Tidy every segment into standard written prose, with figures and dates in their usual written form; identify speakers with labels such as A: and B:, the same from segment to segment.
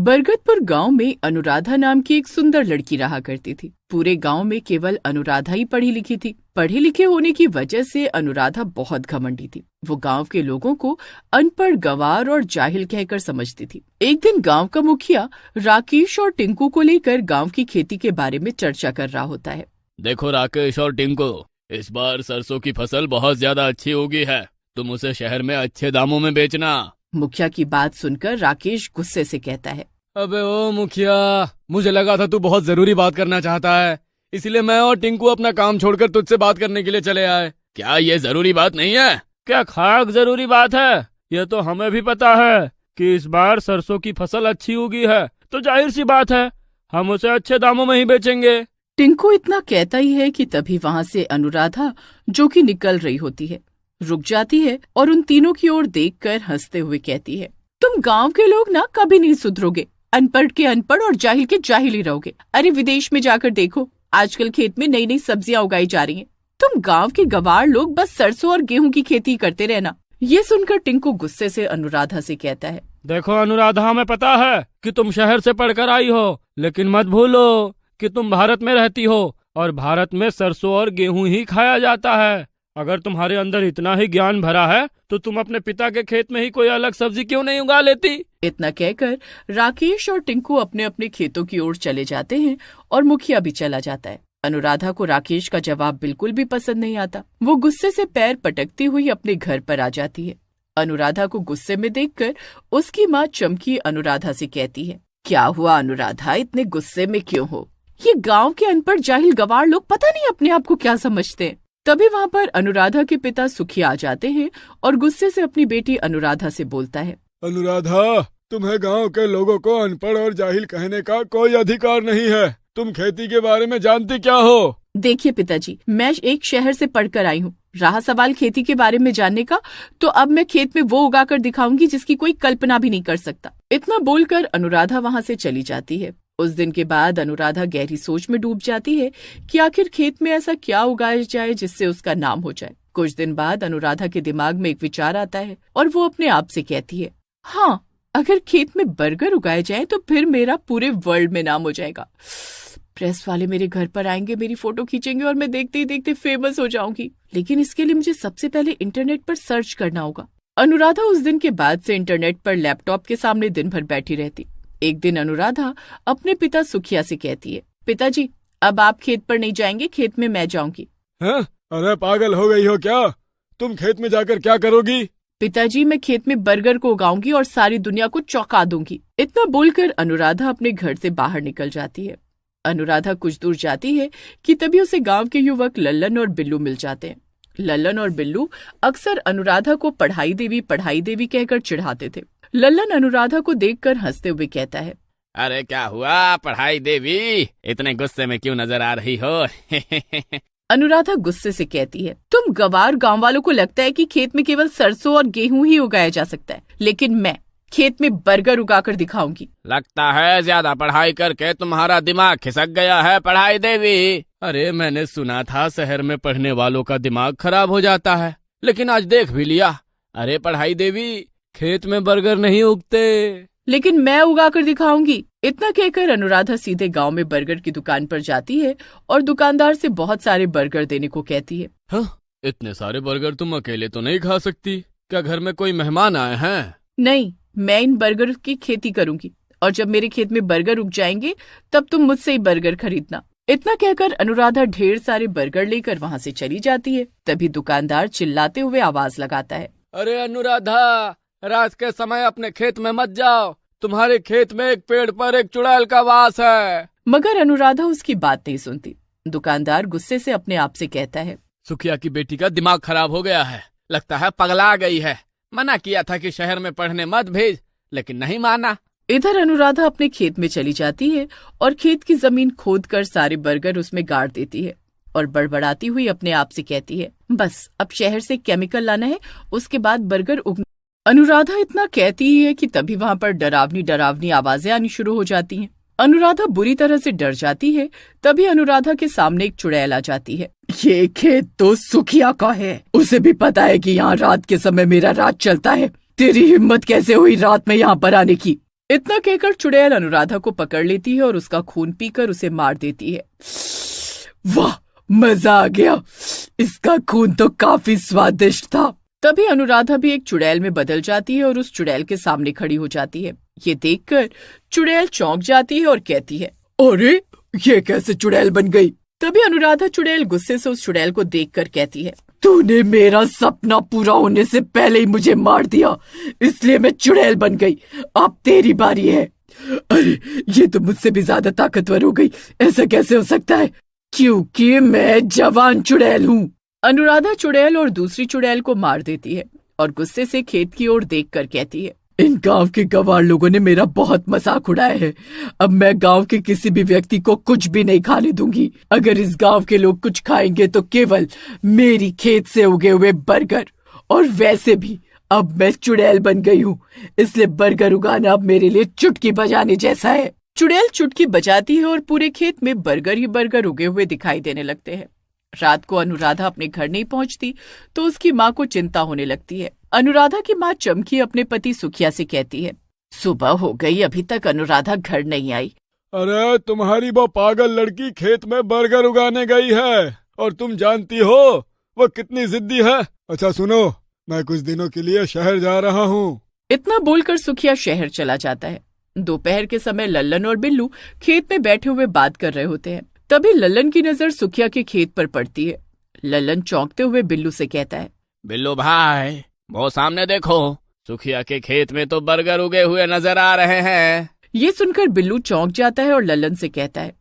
A: बरगदपुर गांव में अनुराधा नाम की एक सुंदर लड़की रहा करती थी। पूरे गांव में केवल अनुराधा ही पढ़ी लिखी थी। पढ़े लिखे होने की वजह से अनुराधा बहुत घमंडी थी। वो गांव के लोगों को अनपढ़, गंवार और जाहिल कहकर समझती थी। एक दिन गांव का मुखिया राकेश और टिंकू को लेकर गांव की खेती के बारे में चर्चा कर रहा होता है।
B: देखो राकेश और टिंकू, इस बार सरसों की फसल बहुत ज्यादा अच्छी होगी है। तुम उसे शहर में अच्छे दामों में बेचना।
A: मुखिया की बात सुनकर राकेश गुस्से से कहता है,
B: अबे ओ मुखिया, मुझे लगा था तू बहुत जरूरी बात करना चाहता है, इसलिए मैं और टिंकू अपना काम छोड़कर तुझसे बात करने के लिए चले आए। क्या ये जरूरी बात नहीं है? क्या खाक जरूरी बात है? ये तो हमें भी पता है कि इस बार सरसों की फसल अच्छी होगी है, तो जाहिर सी बात है हम उसे अच्छे दामों में ही बेचेंगे।
A: टिंकू इतना कहता ही है कि तभी वहाँ से अनुराधा, जो कि निकल रही होती है, रुक जाती है और उन तीनों की ओर देखकर हंसते हुए कहती है, तुम गांव के लोग ना कभी नहीं सुधरोगे। अनपढ़ के अनपढ़ और जाहिल के जाहिल ही रहोगे। अरे विदेश में जाकर देखो, आजकल खेत में नई नई सब्जियां उगाई जा रही हैं। तुम गांव के गंवार लोग बस सरसों और गेहूं की खेती करते रहना। ये सुनकर टिंकू गुस्से से अनुराधा से कहता है,
B: देखो अनुराधा, हमें पता है कि तुम शहर से पढ़कर आई हो, लेकिन मत भूलो कि तुम भारत में रहती हो और भारत में सरसों और गेहूं ही खाया जाता है। अगर तुम्हारे अंदर इतना ही ज्ञान भरा है तो तुम अपने पिता के खेत में ही कोई अलग सब्जी क्यों नहीं उगा लेती?
A: इतना कहकर राकेश और टिंकू अपने अपने खेतों की ओर चले जाते हैं और मुखिया भी चला जाता है। अनुराधा को राकेश का जवाब बिल्कुल भी पसंद नहीं आता। वो गुस्से से पैर पटकती हुई अपने घर पर आ जाती है। अनुराधा को गुस्से में देखकर उसकी माँ चमकी अनुराधा से कहती है, क्या हुआ अनुराधा, इतने गुस्से में क्यों हो? ये गाँव के अनपढ़ जाहिल गंवार लोग पता नहीं अपने आप को क्या समझते हैं। तभी वहाँ पर अनुराधा के पिता सुखिया आ जाते हैं और गुस्से से अपनी बेटी अनुराधा से बोलता है,
C: अनुराधा, तुम्हें गांव के लोगों को अनपढ़ और जाहिल कहने का कोई अधिकार नहीं है। तुम खेती के बारे में जानती क्या हो?
A: देखिए पिताजी, मैं एक शहर से पढ़कर आई हूँ। रहा सवाल खेती के बारे में जानने का, तो अब मैं खेत में वो उगा कर दिखाऊंगी जिसकी कोई कल्पना भी नहीं कर सकता। इतना बोलकर अनुराधा वहाँ से चली जाती है। उस दिन के बाद अनुराधा गहरी सोच में डूब जाती है कि आखिर खेत में ऐसा क्या उगाया जाए जिससे उसका नाम हो जाए। कुछ दिन बाद अनुराधा के दिमाग में एक विचार आता है और वो अपने आप से कहती है, हाँ, अगर खेत में बर्गर उगाए जाए तो फिर मेरा पूरे वर्ल्ड में नाम हो जाएगा। प्रेस वाले मेरे घर पर आएंगे, मेरी फोटो खींचेंगे और मैं देखते ही देखते फेमस हो जाऊंगी। लेकिन इसके लिए मुझे सबसे पहले इंटरनेट पर सर्च करना होगा। अनुराधा उस दिन के बाद से इंटरनेट पर लैपटॉप के सामने दिन भर बैठी रहती। एक दिन अनुराधा अपने पिता सुखिया से कहती है, पिताजी, अब आप खेत पर नहीं जाएंगे, खेत में मैं जाऊंगी।
C: अरे पागल हो गई हो क्या? तुम खेत में जाकर क्या करोगी?
A: पिताजी, मैं खेत में बर्गर को उगाऊंगी और सारी दुनिया को चौंका दूंगी। इतना बोलकर अनुराधा अपने घर से बाहर निकल जाती है। अनुराधा कुछ दूर जाती है कि तभी उसे गांव के युवक लल्लन और बिल्लू मिल जाते हैं। लल्लन और बिल्लू अक्सर अनुराधा को पढ़ाई देवी कहकर चिढ़ाते थे। लल्लन अनुराधा को देखकर हंसते हुए कहता है,
B: अरे क्या हुआ पढ़ाई देवी, इतने गुस्से में क्यों नजर आ रही हो?
A: अनुराधा गुस्से से कहती है, तुम गंवार गांव वालों को लगता है कि खेत में केवल सरसों और गेहूं ही उगाया जा सकता है, लेकिन मैं खेत में बर्गर उगाकर दिखाऊंगी।
B: लगता है ज्यादा पढ़ाई करके तुम्हारा दिमाग खिसक गया है पढ़ाई देवी। अरे मैंने सुना था शहर में पढ़ने वालों का दिमाग खराब हो जाता है, लेकिन आज देख भी लिया। अरे पढ़ाई देवी, खेत में बर्गर नहीं उगते।
A: लेकिन मैं उगाकर दिखाऊंगी। इतना कहकर अनुराधा सीधे गांव में बर्गर की दुकान पर जाती है और दुकानदार से बहुत सारे बर्गर देने को कहती है।
B: हाँ, इतने सारे बर्गर तुम अकेले तो नहीं खा सकती, क्या घर में कोई मेहमान आए हैं?
A: नहीं, मैं इन बर्गर की खेती करूंगी और जब मेरे खेत में बर्गर उग जाएंगे तब तुम मुझसे ही बर्गर खरीदना। इतना कहकर अनुराधा ढेर सारे बर्गर लेकर वहाँ से चली जाती है। तभी दुकानदार चिल्लाते हुए आवाज लगाता है,
B: अरे अनुराधा, रात के समय अपने खेत में मत जाओ, तुम्हारे खेत में एक पेड़ पर एक चुड़ैल का वास है।
A: मगर अनुराधा उसकी बात नहीं सुनती। दुकानदार गुस्से से अपने आप से कहता है,
B: सुखिया की बेटी का दिमाग खराब हो गया है, लगता है पगला गई है। मना किया था कि शहर में पढ़ने मत भेज, लेकिन नहीं माना।
A: इधर अनुराधा अपने खेत में चली जाती है और खेत की जमीन खोदकर सारे बर्गर उसमें गाड़ देती है और बड़बड़ाती हुई अपने आप से कहती है, बस अब शहर से केमिकल लाना है, उसके बाद बर्गर उग। अनुराधा इतना कहती ही है कि तभी वहाँ पर डरावनी आवाजें आनी शुरू हो जाती हैं। अनुराधा बुरी तरह से डर जाती है। तभी अनुराधा के सामने एक चुड़ैल आ जाती है। ये खेत तो सुखिया का है, उसे भी पता है कि यहाँ रात के समय मेरा राज चलता है। तेरी हिम्मत कैसे हुई रात में यहाँ पर आने की? इतना कहकर चुड़ैल अनुराधा को पकड़ लेती है और उसका खून पीकर उसे मार देती है। वाह, मजा आ गया, इसका खून तो काफी स्वादिष्ट था। तभी अनुराधा भी एक चुड़ैल में बदल जाती है और उस चुड़ैल के सामने खड़ी हो जाती है। ये देखकर चुड़ैल चौंक जाती है और कहती है, अरे ये कैसे चुड़ैल बन गई? तभी अनुराधा चुड़ैल गुस्से से उस चुड़ैल को देखकर कहती है, तूने मेरा सपना पूरा होने से पहले ही मुझे मार दिया, इसलिए मैं चुड़ैल बन गई। अब तेरी बारी है। अरे ये तो मुझसे भी ज्यादा ताकतवर हो गई, ऐसा कैसे हो सकता है? क्योंकि मैं जवान चुड़ैल हूँ। अनुराधा चुड़ैल और दूसरी चुड़ैल को मार देती है और गुस्से से खेत की ओर देखकर कहती है, इन गांव के गंवार लोगों ने मेरा बहुत मजाक उड़ाया है। अब मैं गांव के किसी भी व्यक्ति को कुछ भी नहीं खाने दूंगी। अगर इस गांव के लोग कुछ खाएंगे तो केवल मेरी खेत से उगे हुए बर्गर। और वैसे भी अब मैं चुड़ैल बन गई हूँ, इसलिए बर्गर उगाना अब मेरे लिए चुटकी बजाने जैसा है। चुड़ैल चुटकी बजाती है और पूरे खेत में बर्गर ही बर्गर उगे हुए दिखाई देने लगते हैं। रात को अनुराधा अपने घर नहीं पहुंचती तो उसकी माँ को चिंता होने लगती है। अनुराधा की माँ चमकी अपने पति सुखिया से कहती है, सुबह हो गई, अभी तक अनुराधा घर नहीं आई।
C: अरे तुम्हारी वो पागल लड़की खेत में बर्गर उगाने गई है और तुम जानती हो वो कितनी जिद्दी है। अच्छा सुनो, मैं कुछ दिनों के लिए शहर जा रहा हूँ।
A: इतना बोलकर सुखिया शहर चला जाता है। दोपहर के समय लल्लन और बिल्लू खेत में बैठे हुए बात कर रहे होते हैं। तभी लल्लन की नजर सुखिया के खेत पर पड़ती है। लल्लन चौंकते हुए बिल्लू से कहता है,
B: बिल्लू भाई, वो सामने देखो, सुखिया के खेत में तो बर्गर उगे हुए नजर आ रहे हैं।
A: ये सुनकर बिल्लू चौंक जाता है और लल्लन से कहता है,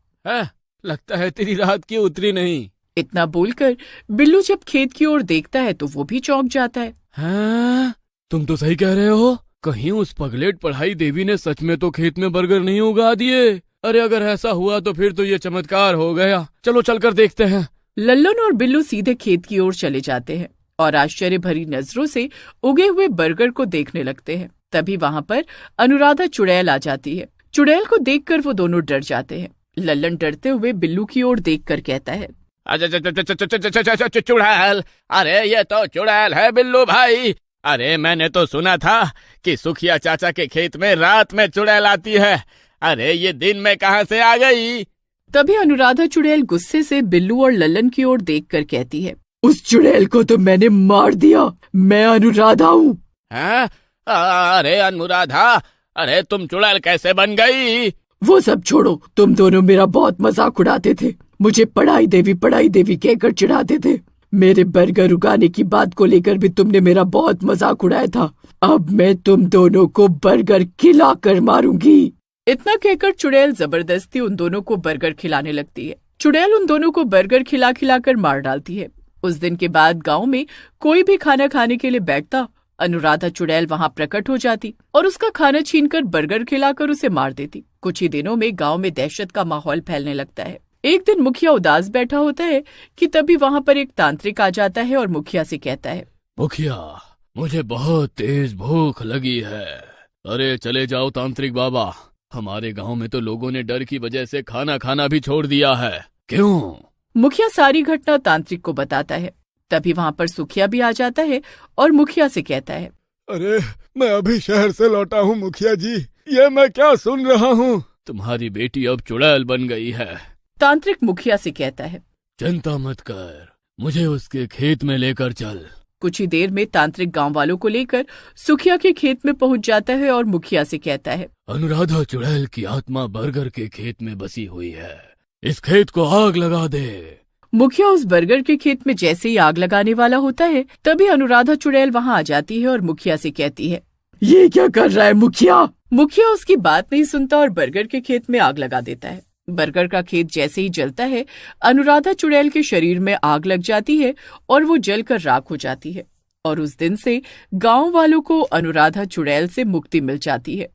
B: लगता है तेरी रात की उतरी नहीं।
A: इतना बोलकर बिल्लू जब खेत की ओर देखता है तो वो भी चौंक जाता है।
B: हाँ, तुम तो सही कह रहे हो, कहीं उस पगलेट पढ़ाई देवी ने सच में तो खेत में बर्गर नहीं उगा दिए। अरे अगर ऐसा हुआ तो फिर तो ये चमत्कार हो गया। चलो चलकर देखते हैं।
A: लल्लन और बिल्लू सीधे खेत की ओर चले जाते हैं और आश्चर्य भरी नजरों से उगे हुए बर्गर को देखने लगते हैं। तभी वहाँ पर अनुराधा चुड़ैल आ जाती है। चुड़ैल को देखकर वो दोनों डर जाते हैं। लल्लन डरते हुए बिल्लू की ओर देखकर कहता है,
B: चुड़ैल, अरे ये तो चुड़ैल है बिल्लू भाई। अरे मैंने तो सुना था कि सुखिया चाचा के खेत में रात में चुड़ैल आती है। अरे ये दिन में कहाँ से आ गई?
A: तभी अनुराधा चुड़ैल गुस्से से बिल्लू और लल्लन की ओर देखकर कहती है, उस चुड़ैल को तो मैंने मार दिया, मैं अनुराधा हूँ।
B: अरे अनुराधा, अरे तुम चुड़ैल कैसे बन गई?
A: वो सब छोड़ो, तुम दोनों मेरा बहुत मजाक उड़ाते थे, मुझे पढ़ाई देवी कहकर चिढ़ाते थे। मेरे बर्गर उगाने की बात को लेकर भी तुमने मेरा बहुत मजाक उड़ाया था। अब मैं तुम दोनों को बर्गर खिलाकर मारूंगी। इतना कहकर चुड़ैल जबरदस्ती उन दोनों को बर्गर खिलाने लगती है। चुड़ैल उन दोनों को बर्गर खिला खिलाकर मार डालती है। उस दिन के बाद गांव में कोई भी खाना खाने के लिए बैठता, अनुराधा चुड़ैल वहां प्रकट हो जाती और उसका खाना छीनकर बर्गर खिलाकर उसे मार देती। कुछ ही दिनों में गांव में दहशत का माहौल फैलने लगता है। एक दिन मुखिया उदास बैठा होता है कि तभी वहां पर एक तांत्रिक आ जाता है और मुखिया से कहता है,
B: मुखिया, मुझे बहुत तेज भूख लगी है। अरे चले जाओ तांत्रिक बाबा, हमारे गांव में तो लोगों ने डर की वजह से खाना खाना भी छोड़ दिया है। क्यों?
A: मुखिया सारी घटना तांत्रिक को बताता है। तभी वहाँ पर सुखिया भी आ जाता है और मुखिया से कहता है,
C: अरे मैं अभी शहर से लौटा हूँ मुखिया जी, ये मैं क्या सुन रहा हूँ?
B: तुम्हारी बेटी अब चुड़ैल बन गई है।
A: तांत्रिक मुखिया से कहता है,
B: चिंता मत कर, मुझे उसके खेत में लेकर चल।
A: कुछ ही देर में तांत्रिक गांव वालों को लेकर सुखिया के खेत में पहुंच जाता है और मुखिया से कहता है,
B: अनुराधा चुड़ैल की आत्मा बर्गर के खेत में बसी हुई है, इस खेत को आग लगा दे।
A: मुखिया उस बर्गर के खेत में जैसे ही आग लगाने वाला होता है, तभी अनुराधा चुड़ैल वहां आ जाती है और मुखिया से कहती है, ये क्या कर रहा है मुखिया? मुखिया उसकी बात नहीं सुनता और बर्गर के खेत में आग लगा देता है। बर्गर का खेत जैसे ही जलता है, अनुराधा चुड़ैल के शरीर में आग लग जाती है और वो जलकर राख हो जाती है। और उस दिन से गांव वालों को अनुराधा चुड़ैल से मुक्ति मिल जाती है।